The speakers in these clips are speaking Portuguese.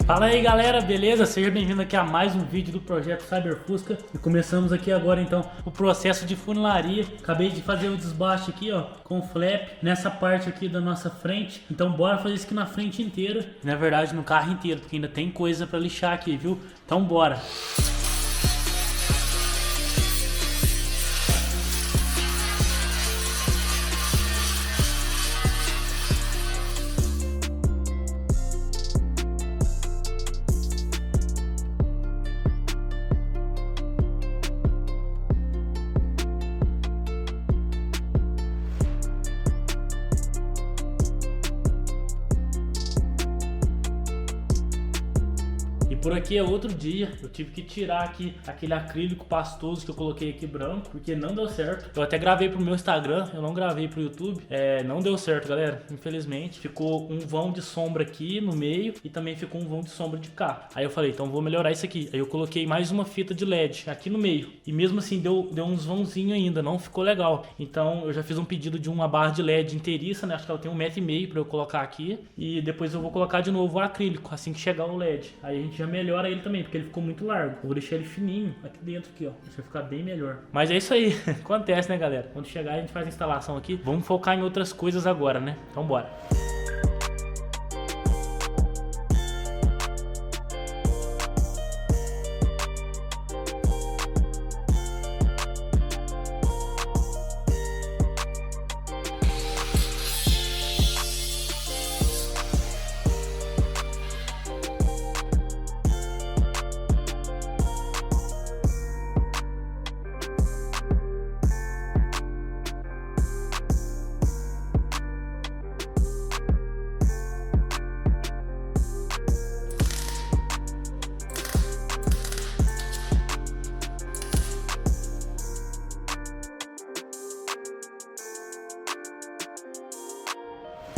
Fala aí galera, beleza? Seja bem-vindo aqui a mais um vídeo do projeto Cyberfusca. E começamos aqui agora então o processo de funilaria. Acabei de fazer o desbaste aqui, ó, com o flap nessa parte aqui da nossa frente. Então bora fazer isso aqui na frente inteira, na verdade no carro inteiro, porque ainda tem coisa pra lixar aqui, viu? Então bora! Por aqui é outro dia, eu tive que tirar aqui aquele acrílico pastoso que eu coloquei aqui branco, porque não deu certo. Eu até gravei pro meu Instagram, eu não gravei pro YouTube, não deu certo, galera, infelizmente. Ficou um vão de sombra aqui no meio e também ficou um vão de sombra de cá. Aí eu falei, então vou melhorar isso aqui. Aí eu coloquei mais uma fita de LED aqui no meio e mesmo assim deu uns vãozinhos ainda, não ficou legal. Então eu já fiz um pedido de uma barra de LED inteiriça, né? Acho que ela tem 1,5 m pra eu colocar aqui e depois eu vou colocar de novo o acrílico assim que chegar o LED. Aí a gente já melhora ele também, porque ele ficou muito largo. Eu vou deixar ele fininho aqui dentro, aqui, ó. Deixa ficar bem melhor. Mas é isso aí. Acontece, né, galera? Quando chegar a gente faz a instalação aqui. Vamos focar em outras coisas agora, né? Então bora.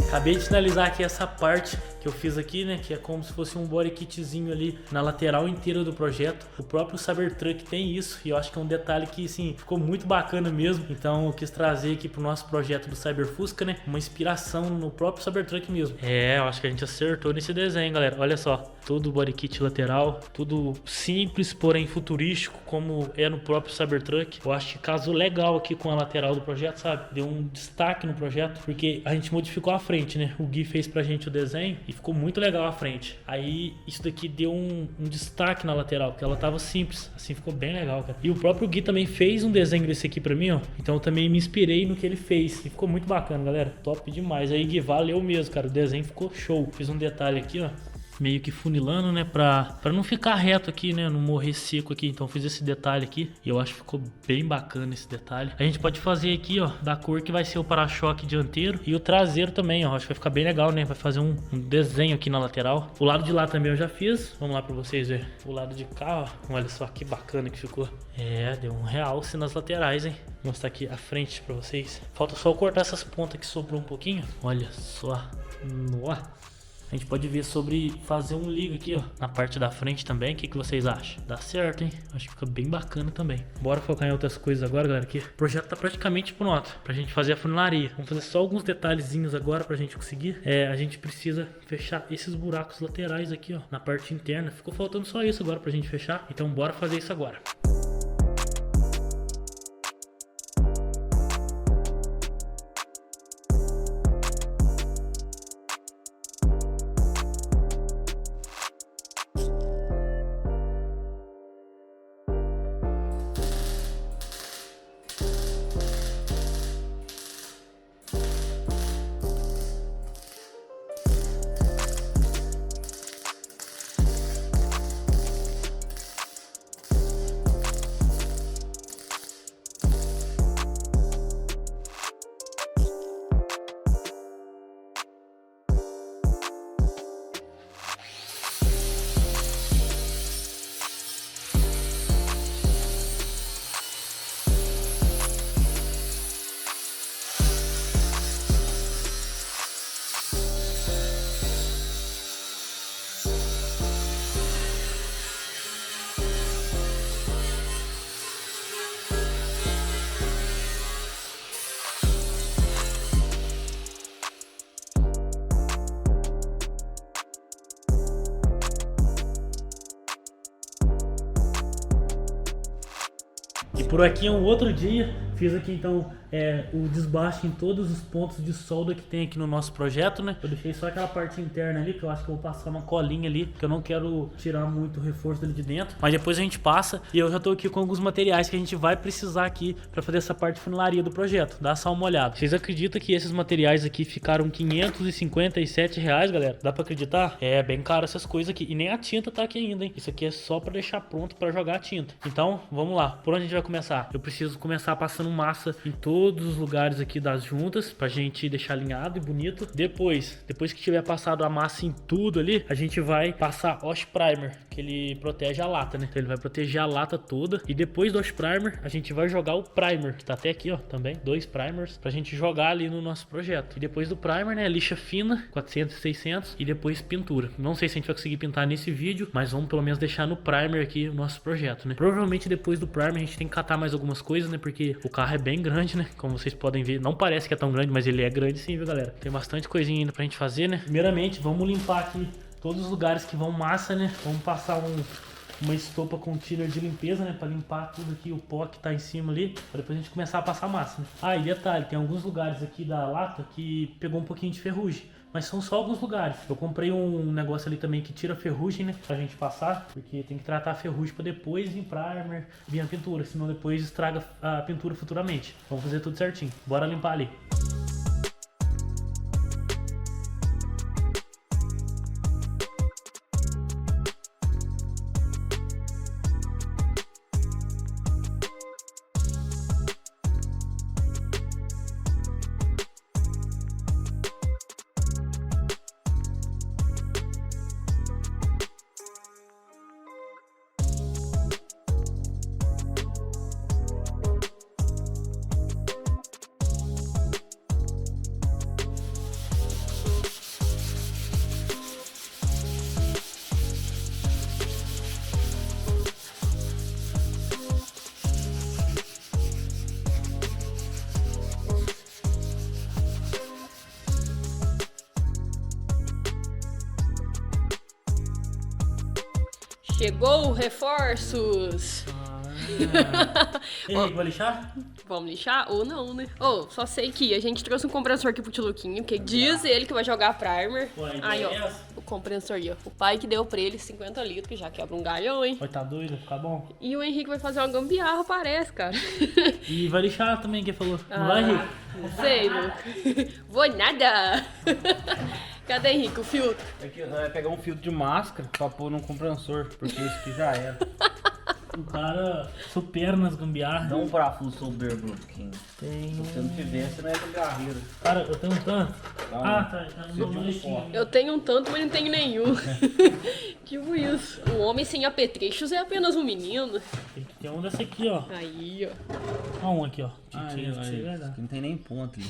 Acabei de finalizar aqui essa parte que eu fiz aqui, né, que é como se fosse um body kitzinho ali na lateral inteira do projeto. O próprio Cybertruck tem isso e eu acho que é um detalhe que, sim, ficou muito bacana mesmo. Então eu quis trazer aqui pro nosso projeto do Cyberfusca, né, uma inspiração no próprio Cybertruck mesmo. Eu acho que a gente acertou nesse desenho, galera. Olha só, todo o body kit lateral, tudo simples, porém futurístico, como é no próprio Cybertruck. Eu acho que casou legal aqui com a lateral do projeto, sabe? Deu um destaque no projeto, porque a gente modificou a frente, né? O Gui fez pra gente o desenho e ficou muito legal a frente. Aí isso daqui deu um destaque na lateral, porque ela tava simples, assim ficou bem legal, cara. E o próprio Gui também fez um desenho desse aqui pra mim, ó. Então eu também me inspirei no que ele fez e ficou muito bacana, galera. Top demais. Aí Gui, valeu mesmo, cara. O desenho ficou show. Fiz um detalhe aqui, ó, meio que funilando, né, pra não ficar reto aqui, né, não morrer seco aqui. Então fiz esse detalhe aqui e eu acho que ficou bem bacana esse detalhe. A gente pode fazer aqui, ó, da cor que vai ser o para-choque dianteiro e o traseiro também, ó. Acho que vai ficar bem legal, né, vai fazer um desenho aqui na lateral. O lado de lá também eu já fiz, vamos lá pra vocês verem. O lado de cá, ó, olha só que bacana que ficou. Deu um realce nas laterais, hein. Vou mostrar aqui a frente pra vocês. Falta só cortar essas pontas que sobrou um pouquinho. Olha só, nossa. A gente pode ver sobre fazer um liga aqui, ó, na parte da frente também. O que vocês acham? Dá certo, hein? Acho que fica bem bacana também. Bora focar em outras coisas agora, galera, aqui. O projeto tá praticamente pronto pra gente fazer a funilaria. Vamos fazer só alguns detalhezinhos agora pra gente conseguir. A gente precisa fechar esses buracos laterais aqui, ó, na parte interna. Ficou faltando só isso agora pra gente fechar. Então bora fazer isso agora. E por aqui é um outro dia. Fiz aqui então o desbaste em todos os pontos de solda que tem aqui no nosso projeto, né? Eu deixei só aquela parte interna ali, que eu acho que eu vou passar uma colinha ali, que eu não quero tirar muito o reforço dele de dentro. Mas depois a gente passa e eu já tô aqui com alguns materiais que a gente vai precisar aqui pra fazer essa parte de funilaria do projeto. Dá só uma olhada. Vocês acreditam que esses materiais aqui ficaram R$557, galera? Dá pra acreditar? É bem caro essas coisas aqui. E nem a tinta tá aqui ainda, hein? Isso aqui é só pra deixar pronto pra jogar a tinta. Então, vamos lá. Por onde a gente vai começar? Eu preciso começar passando massa em todos os lugares aqui das juntas pra gente deixar alinhado e bonito. Depois que tiver passado a massa em tudo ali, a gente vai passar Wash Primer, que ele protege a lata, né? Então ele vai proteger a lata toda. E depois do Wash Primer, a gente vai jogar o primer, que tá até aqui, ó, também, 2 primers, pra gente jogar ali no nosso projeto. E depois do primer, né, lixa fina, 400 e 600, e depois pintura. Não sei se a gente vai conseguir pintar nesse vídeo, mas vamos pelo menos deixar no primer aqui o nosso projeto, né? Provavelmente depois do primer a gente tem que catar mais algumas coisas, né? Porque o carro é bem grande, né? Como vocês podem ver, não parece que é tão grande, mas ele é grande sim, viu, galera? Tem bastante coisinha ainda pra gente fazer, né? Primeiramente, vamos limpar aqui todos os lugares que vão massa, né? Vamos passar uma estopa contínuo de limpeza, né? Pra limpar tudo aqui, o pó que tá em cima ali, pra depois a gente começar a passar massa, né? Ah, e detalhe, tem alguns lugares aqui da lata que pegou um pouquinho de ferrugem. Mas são só alguns lugares. Eu comprei um negócio ali também que tira a ferrugem, né? Pra gente passar, porque tem que tratar a ferrugem pra depois vir primer, vir a pintura. Senão depois estraga a pintura futuramente. Vamos fazer tudo certinho. Bora limpar ali. Chegou reforços! E aí, vai lixar? Vamos lixar ou não, né? Só sei que a gente trouxe um compressor aqui pro Tiluquinho, que diz ele que vai jogar primer. Aí, ó, o compressor aí, ó. O pai que deu pra ele 50 litros, que já quebra um galhão, hein? Vai tá doido, vai ficar bom. E o Henrique vai fazer uma gambiarra, parece, cara. E vai lixar também, quem falou? Não vai, Henrique? Não sei, Luke. Vou nada! Cadê, Henrique, o filtro? Aqui, vai pegar um filtro de máscara pra pôr num compressor, porque isso aqui já era. O cara supera nas gambiarras. Dá um parafuso soberbo, Luquinho. Tem. Se você não tiver, você não é gambiarreiro. Cara, eu tenho um tanto. Tá, Tá no boletim. Eu tenho um tanto, mas não tenho nenhum. Tipo isso. O homem sem apetrechos é apenas um menino. Tem que ter um desse aqui, ó. Aí, ó. Ó, um aqui, ó. Titinho, Ai, esse aí vai dar. aqui não tem nem ponto ali.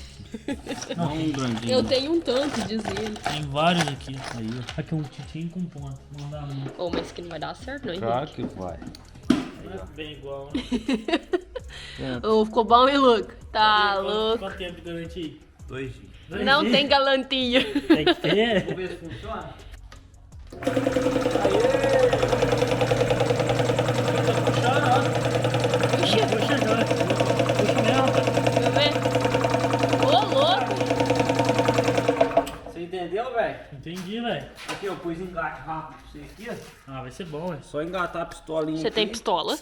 Não, um grandinho. Eu tenho um tanto, diz ele. Tem vários aqui. Aí, ó. Aqui um titinho com ponta. Não dá muito. Mas isso aqui não vai dar certo, não, Henrique. Claro que vai. É bem igual, né? Ficou bom, hein, Luke? Tá louco. Quanto tempo de garantia? 2 dias. Não tem galantia. Tem que ter. Vamos ver se funciona? Ixi, Puxa já. Puxa mesmo, cara. deixa eu ver. Ô, louco. Você entendeu, velho? Entendi, velho. Aqui, eu pus engate rápido pra você aqui, ó. Ah, vai ser bom, velho. Só engatar a pistolinha Você aqui. tem pistola?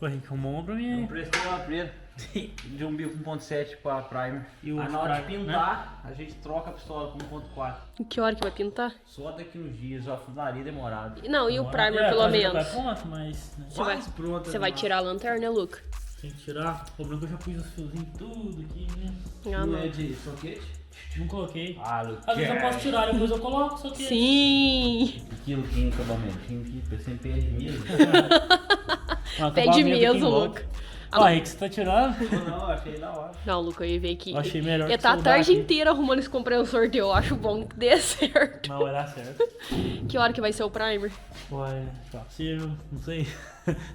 Ué, arrumou um pra mim Eu aí. prestei uma preta de um bico 1.7 pra primer. E o Aí na hora de primer, pintar, a gente troca a pistola com 1.4. Em que hora que vai pintar? Só daqui uns dias, ó, fundaria demorado. Não, e o Agora, primer, pelo a traseira menos? Vai pronto, mas né, Você vai, Quase pronta, você vai né? tirar a lanterna, né, Luke? tem que tirar. O problema é que eu já pus os fiozinhos tudo aqui, né? Ah, Não é não. de soquete? Não coloquei. Ah, Às vezes eu posso tirar, depois eu coloco, só que... Sim! Aquilo que em acabamentinho aqui, você perde mesmo. Ah, Pede acabamento aqui em mesmo, volta. Luke. Ah, aí que você tá tirando? Não, achei da hora. Não, Luke, eu ia ver aqui. Eu achei melhor Eu que tá a soldar tarde aqui. inteira arrumando esse compressor de eu acho bom que dê certo. Não, vai dar certo. Que hora que vai ser o primer? Ué, possível, não sei.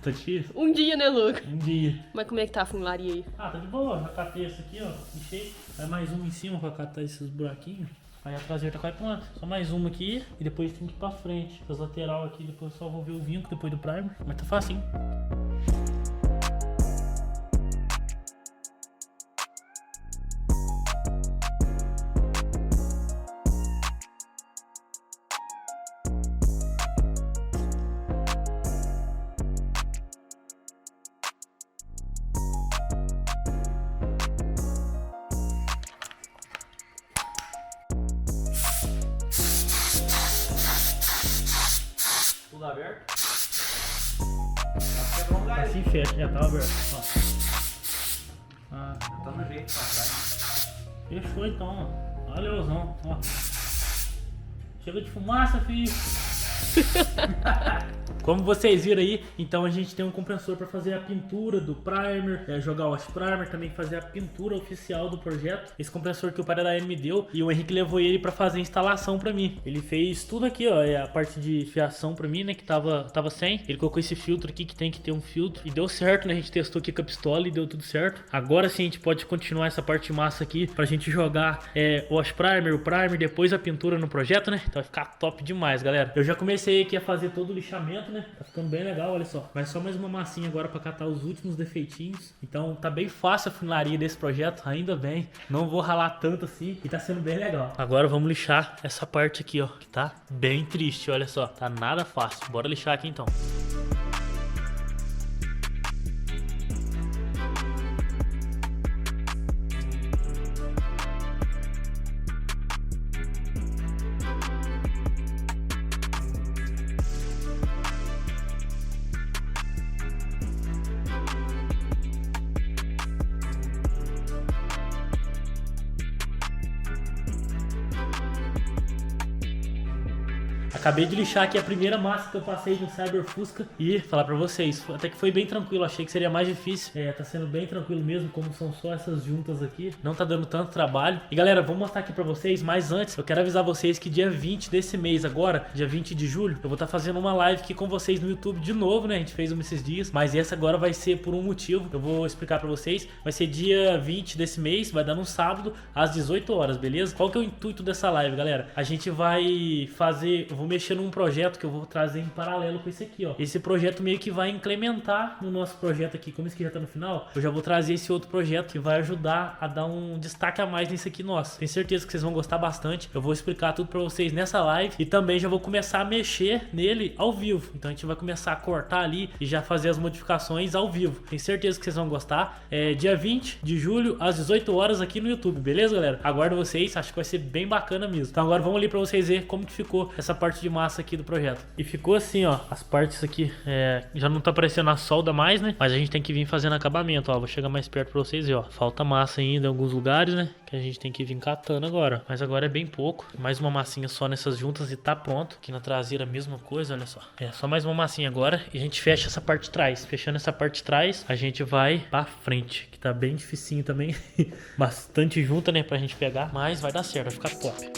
Tá difícil? Um dia, né, Luke? Um dia. Mas como é que tá a funilaria aí? Ah, tá de boa, já catei esse aqui, ó. Enchei. Vai mais um em cima pra catar esses buraquinhos. Aí a traseira tá quase pronta. Só mais uma aqui e depois tem que ir pra frente. As lateral aqui, depois eu só vou ver o vinco depois do primer. Mas tá fácil, hein? Assim fecha, já tá aberto. Ó. Tá no jeito pra trás. Fechou então, ó. Valeuzão, ó. Chega de fumaça, filho. Como vocês viram aí, então a gente tem um compressor para fazer a pintura do primer, jogar o wash primer, também fazer a pintura oficial do projeto. Esse compressor que o pai da Daiane me deu e o Henrique levou ele para fazer a instalação para mim. Ele fez tudo aqui, ó, a parte de fiação para mim, né, que tava sem. Ele colocou esse filtro aqui que tem que ter um filtro e deu certo, né? A gente testou aqui com a pistola e deu tudo certo. Agora sim a gente pode continuar essa parte massa aqui pra gente jogar o wash primer, o primer, depois a pintura no projeto, né? Então vai ficar top demais, galera. Eu já comecei aqui a fazer todo o lixamento, né? Tá ficando bem legal, olha só. Mas só mais uma massinha agora pra catar os últimos defeitinhos. Então tá bem fácil a funilaria desse projeto, ainda bem. Não vou ralar tanto assim e tá sendo bem legal. Agora vamos lixar essa parte aqui, ó, que tá bem triste, olha só. Tá nada fácil. Bora lixar aqui então. Acabei de lixar aqui a primeira massa que eu passei no Cyber Fusca e falar pra vocês, até que foi bem tranquilo, achei que seria mais difícil, tá sendo bem tranquilo mesmo, como são só essas juntas aqui, não tá dando tanto trabalho. E galera, vou mostrar aqui pra vocês, mas antes eu quero avisar vocês que dia 20 desse mês agora, dia 20 de julho, eu vou estar fazendo uma live aqui com vocês no YouTube de novo, né, a gente fez uma esses dias, mas essa agora vai ser por um motivo, eu vou explicar pra vocês, vai ser dia 20 desse mês, vai dar no sábado, às 18 horas, beleza? Qual que é o intuito dessa live, galera? A gente vai fazer, eu vou mexer num projeto que eu vou trazer em paralelo com esse aqui, ó. Esse projeto meio que vai incrementar no nosso projeto aqui, como esse aqui já tá no final, eu já vou trazer esse outro projeto que vai ajudar a dar um destaque a mais nesse aqui nosso. Tenho certeza que vocês vão gostar bastante. Eu vou explicar tudo pra vocês nessa live e também já vou começar a mexer nele ao vivo. Então a gente vai começar a cortar ali e já fazer as modificações ao vivo. Tenho certeza que vocês vão gostar. Dia 20 de julho, às 18 horas aqui no YouTube, beleza, galera? Aguardo vocês, acho que vai ser bem bacana mesmo. Então agora vamos ali pra vocês verem como que ficou essa parte de massa aqui do projeto. E ficou assim, ó, as partes aqui já não tá aparecendo a solda mais, né? Mas a gente tem que vir fazendo acabamento, ó. Vou chegar mais perto pra vocês verem, ó. Falta massa ainda em alguns lugares, né? Que a gente tem que vir catando agora. Mas agora é bem pouco. Mais uma massinha só nessas juntas e tá pronto. Aqui na traseira a mesma coisa, olha só. Só mais uma massinha agora e a gente fecha essa parte de trás. Fechando essa parte de trás, a gente vai pra frente, que tá bem dificinho também. Bastante junta, né? Pra gente pegar, mas vai dar certo, vai ficar top.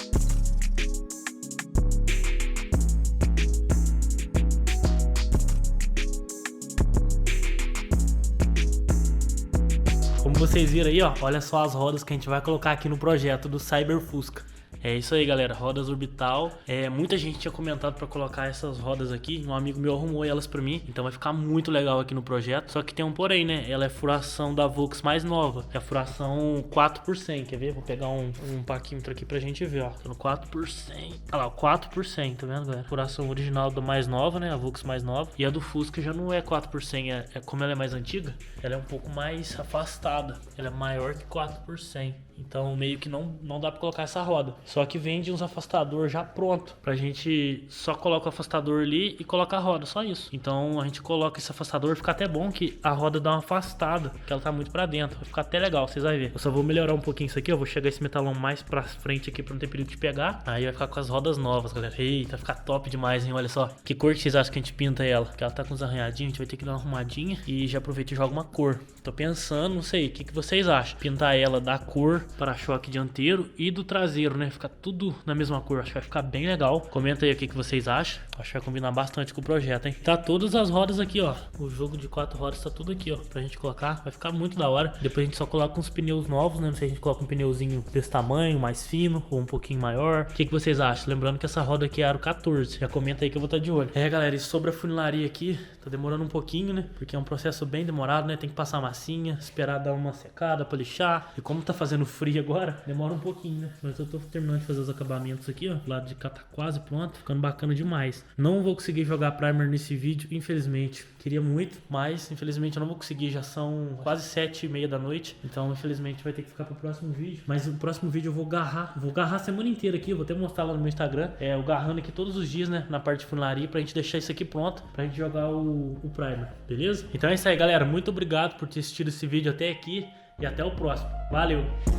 Como vocês viram aí, ó, olha só as rodas que a gente vai colocar aqui no projeto do Cyber Fusca. É isso aí, galera, rodas orbital. Muita gente tinha comentado pra colocar essas rodas aqui. Um amigo meu arrumou elas pra mim, então vai ficar muito legal aqui no projeto. Só que tem um porém, né? Ela é furação da Volks mais nova, é a furação 4%. Quer ver? Vou pegar um paquímetro aqui pra gente ver, ó. Tô no 4%. Olha lá, 4%, tá vendo, galera? Furação original da mais nova, né? A Volks mais nova. E a do Fusca já não é 4%. Como ela é mais antiga, ela é um pouco mais afastada. Ela é maior que 4%. Então meio que não dá pra colocar essa roda. Só que vende uns afastador já pronto. Pra gente só coloca o afastador ali e coloca a roda, só isso. Então a gente coloca esse afastador, fica até bom que a roda dá uma afastada, que ela tá muito pra dentro. Vai ficar até legal, vocês vão ver. Eu só vou melhorar um pouquinho isso aqui, ó. Vou chegar esse metalão mais pra frente aqui pra não ter perigo de pegar. Aí vai ficar com as rodas novas, galera. Eita, vai ficar top demais, hein? Olha só. Que cor que vocês acham que a gente pinta ela? Que ela tá com uns arranhadinhos, a gente vai ter que dar uma arrumadinha. E já aproveita e joga uma cor. Tô pensando, não sei, o que vocês acham? Pintar ela da cor para-choque dianteiro e do traseiro, né? Ficar tudo na mesma cor, acho que vai ficar bem legal. Comenta aí o que vocês acham. Acho que vai combinar bastante com o projeto, hein? Tá todas as rodas aqui, ó. O jogo de 4 rodas tá tudo aqui, ó, pra gente colocar. Vai ficar muito da hora. Depois a gente só coloca uns pneus novos, né? Não sei se a gente coloca um pneuzinho desse tamanho, mais fino ou um pouquinho maior. O que vocês acham? Lembrando que essa roda aqui é aro 14. Já comenta aí que eu vou estar de olho. Galera, e sobre a funilaria aqui, tá demorando um pouquinho, né? Porque é um processo bem demorado, né? Tem que passar massinha, esperar dar uma secada pra lixar. E como tá fazendo frio agora, demora um pouquinho, né? Mas eu tô terminando de fazer os acabamentos aqui, ó. O lado de cá tá quase pronto, ficando bacana demais. Não vou conseguir jogar primer nesse vídeo, infelizmente. Queria muito, mas infelizmente eu não vou conseguir. Já são quase 7h30 da noite. Então, infelizmente, vai ter que ficar pro próximo vídeo. Mas o próximo vídeo eu vou garrar a semana inteira aqui. Eu vou até mostrar lá no meu Instagram. Eu garrando aqui todos os dias, né? Na parte de funilaria, pra gente deixar isso aqui pronto, pra gente jogar o primer, beleza? Então é isso aí, galera. Muito obrigado por ter assistido esse vídeo até aqui. E até o próximo. Valeu!